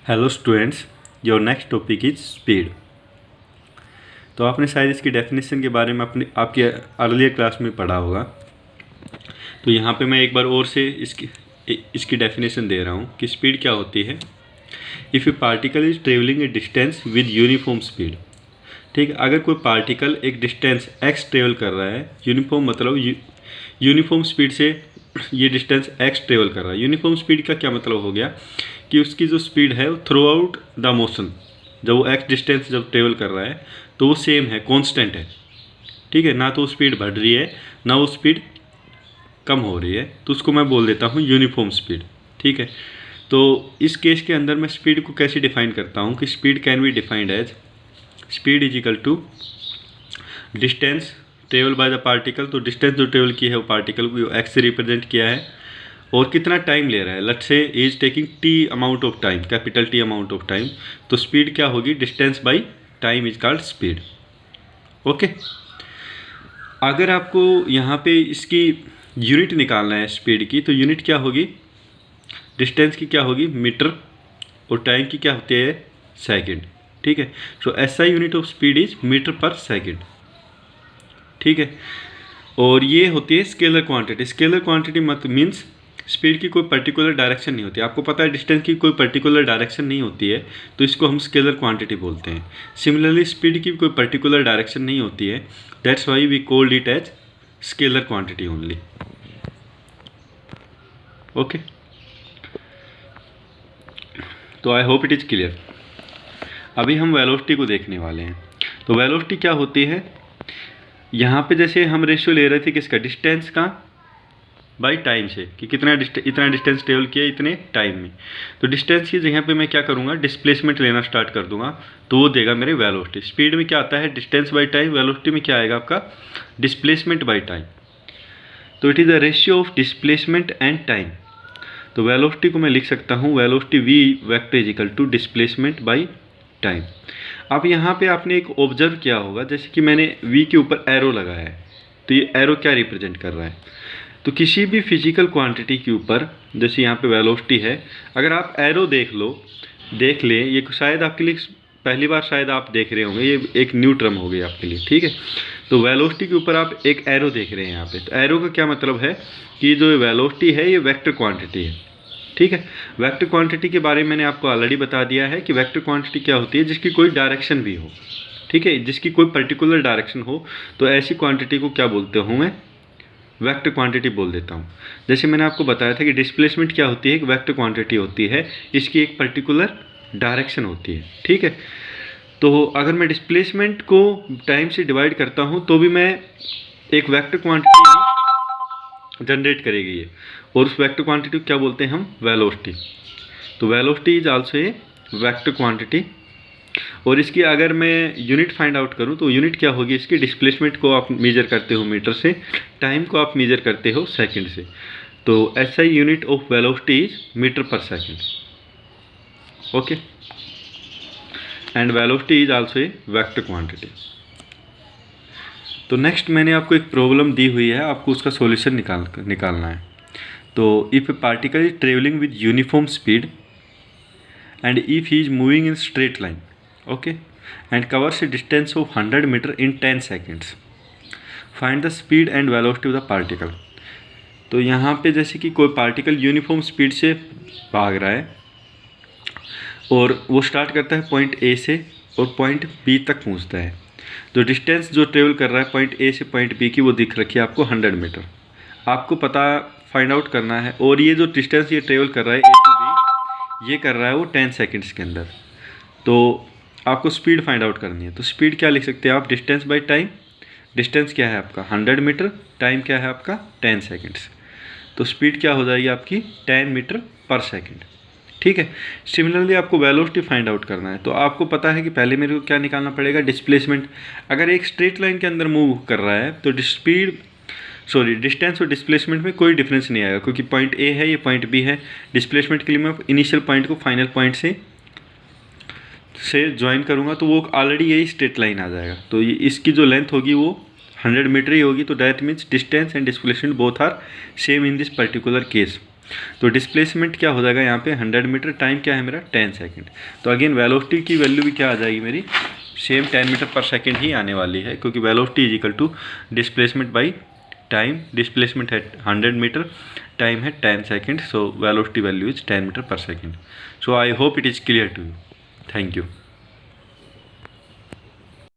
Hello students, your next topic is speed. तो आपने शायद इसकी डेफिनेशन के बारे में अपने आपकी अर्लियर क्लास में पढ़ा होगा। तो यहाँ पे मैं एक बार और से इसकी डेफिनेशन दे रहा हूँ कि स्पीड क्या होती है। If A particle is travelling A distance with uniform speed. ठीक है, अगर कोई पार्टिकल एक डिस्टेंस एक्स ट्रेवल कर रहा है, यूनिफॉर्म मतलब यूनिफॉर्म स्पीड से ये डिस्टेंस एक्स ट्रेवल कर रहा है। यूनिफॉर्म स्पीड का क्या मतलब हो गया कि उसकी जो स्पीड है वो थ्रू आउट द मोशन, जब वो एक्स डिस्टेंस जब ट्रेवल कर रहा है तो वो सेम है, कांस्टेंट है। ठीक है, ना तो स्पीड बढ़ रही है ना वो स्पीड कम हो रही है, तो उसको मैं बोल देता हूँ यूनिफॉर्म स्पीड। ठीक है, तो इस केस के अंदर मैं स्पीड को कैसे डिफाइन करता हूँ कि speed can be defined as speed is equal to distance travel by the particle. तो डिस्टेंस जो ट्रेवल की है वो पार्टिकल को एक्स से रिप्रेजेंट किया है और कितना टाइम ले रहा है। Let's say is taking tea amount of time, capital T amount of time. तो स्पीड क्या होगी, distance by time is called speed. Okay, अगर आपको यहाँ पे इसकी यूनिट निकालना है स्पीड की, तो यूनिट क्या होगी, डिस्टेंस की क्या होगी मीटर और टाइम की क्या होती है सेकंड। ठीक है, so SI unit of speed is meter per second. ठीक है, और ये होती है स्केलर क्वांटिटी। स्केलर क्वांटिटी मत मीन्स स्पीड की कोई पर्टिकुलर डायरेक्शन नहीं होती। आपको पता है डिस्टेंस की कोई पर्टिकुलर डायरेक्शन नहीं होती है, तो इसको हम स्केलर क्वांटिटी बोलते हैं। सिमिलरली स्पीड की कोई पर्टिकुलर डायरेक्शन नहीं होती है, that's why we called it as scalar quantity only. Okay, तो I hope it is clear. अभी हम वेलोसिटी को देखने वाले हैं। तो वेलोसिटी क्या होती है, यहाँ पे जैसे हम रेशियो ले रहे थे किसका, डिस्टेंस का बाई टाइम से, कि इतना डिस्टेंस ट्रेवल किया इतने टाइम में। तो डिस्टेंस की जगह पे मैं क्या करूँगा, डिस्प्लेसमेंट लेना स्टार्ट कर दूंगा, तो वो देगा मेरे वेलोसिटी। स्पीड में क्या आता है, डिस्टेंस बाई टाइम। वेलोसिटी में क्या आएगा आपका, डिस्प्लेसमेंट बाई टाइम। तो it is the ratio of displacement and time. तो वेलोसिटी को मैं लिख सकता हूँ, velocity V vector is equal to displacement by time. अब यहाँ पे आपने एक ऑब्जर्व किया होगा, जैसे कि मैंने वी के ऊपर एरो लगाया है, तो ये एरो क्या रिप्रेजेंट कर रहा है, तो किसी भी फिजिकल क्वांटिटी के ऊपर, जैसे यहाँ पे वेलोसिटी है, अगर आप एरो देख लें, ये शायद आपके लिए पहली बार शायद आप देख रहे होंगे, ये एक न्यू टर्म हो गई आपके लिए। ठीक है, तो वेलोसिटी के ऊपर आप एक एरो देख रहे हैं यहाँ पे। तो एरो का क्या मतलब है कि जो वेलोसिटी है ये वेक्टर क्वांटिटी है। ठीक है, वेक्टर क्वांटिटी के बारे में मैंने आपको ऑलरेडी बता दिया है कि वेक्टर क्वांटिटी क्या होती है, जिसकी कोई डायरेक्शन भी हो। ठीक है, जिसकी कोई पर्टिकुलर डायरेक्शन हो, तो ऐसी क्वांटिटी को क्या बोलते हूँ मैं, वेक्टर क्वांटिटी बोल देता हूँ। जैसे मैंने आपको बताया था कि डिस्प्लेसमेंट क्या होती है, एक वेक्टर क्वांटिटी होती है, इसकी एक पर्टिकुलर डायरेक्शन होती है। ठीक है, तो अगर मैं डिस्प्लेसमेंट को टाइम से डिवाइड करता हूँ तो भी मैं एक वेक्टर क्वांटिटी जनरेट करेगी ये, और उस वेक्टर क्वांटिटी को क्या बोलते हैं हम, वेलोसिटी। तो velocity is also a vector quantity. और इसकी अगर मैं यूनिट फाइंड आउट करूं तो यूनिट क्या होगी इसकी, डिस्प्लेसमेंट को आप मेजर करते हो मीटर से, टाइम को आप मेजर करते हो सेकंड से। तो SI unit of velocity is meter per second. Okay, and velocity is also a vector quantity. तो नेक्स्ट मैंने आपको एक प्रॉब्लम दी हुई है, आपको उसका सॉल्यूशन निकालना है। तो if A particle is travelling with uniform speed and if he is moving in straight line, okay, and covers a distance of 100 meter in 10 seconds, find the speed and velocity of the particle। तो यहाँ पे जैसे कि कोई particle uniform speed से भाग रहा है और वो स्टार्ट करता है पॉइंट ए से और पॉइंट बी तक पहुँचता है। जो डिस्टेंस जो ट्रेवल कर रहा है पॉइंट ए से पॉइंट बी की, वो दिख रखी है आपको 100 मीटर। आपको पता फाइंड आउट करना है, और ये जो डिस्टेंस ये ट्रेवल कर रहा है ए टू बी, ये कर रहा है वो 10 सेकंड्स के अंदर। तो आपको स्पीड फाइंड आउट करनी है। तो स्पीड क्या लिख सकते हैं आप, डिस्टेंस बाय टाइम। डिस्टेंस क्या है आपका 100 मीटर, टाइम क्या है आपका 10 सेकंड्स। तो स्पीड क्या हो जाएगी आपकी 10 मीटर पर सेकंड। ठीक है, सिमिलरली आपको वेलोसिटी फाइंड आउट करना है। तो आपको पता है कि पहले मेरे को क्या निकालना पड़ेगा, डिस्प्लेसमेंट। अगर एक स्ट्रेट लाइन के अंदर मूव कर रहा है तो डिस्टेंस और डिस्प्लेसमेंट में कोई डिफरेंस नहीं आएगा, क्योंकि पॉइंट ए है, ये पॉइंट बी है। डिस्प्लेसमेंट के लिए मैं इनिशियल पॉइंट को फाइनल पॉइंट से ज्वाइन करूँगा, तो वो ऑलरेडी यही स्ट्रेट लाइन आ जाएगा। तो ये इसकी जो लेंथ होगी वो 100 मीटर ही होगी। तो that means distance and displacement both are same in this particular case. तो डिस्प्लेसमेंट क्या हो जाएगा यहाँ पे 100 मीटर, टाइम क्या है मेरा 10 सेकंड। तो अगेन वेलोसिटी की वैल्यू भी क्या आ जाएगी मेरी, सेम 10 मीटर पर सेकंड ही आने वाली है, क्योंकि velocity is equal to displacement by time. Displacement है 100 मीटर, टाइम है 10 second, so velocity value is 10 meter per second. So I hope it is clear to you. Thank you.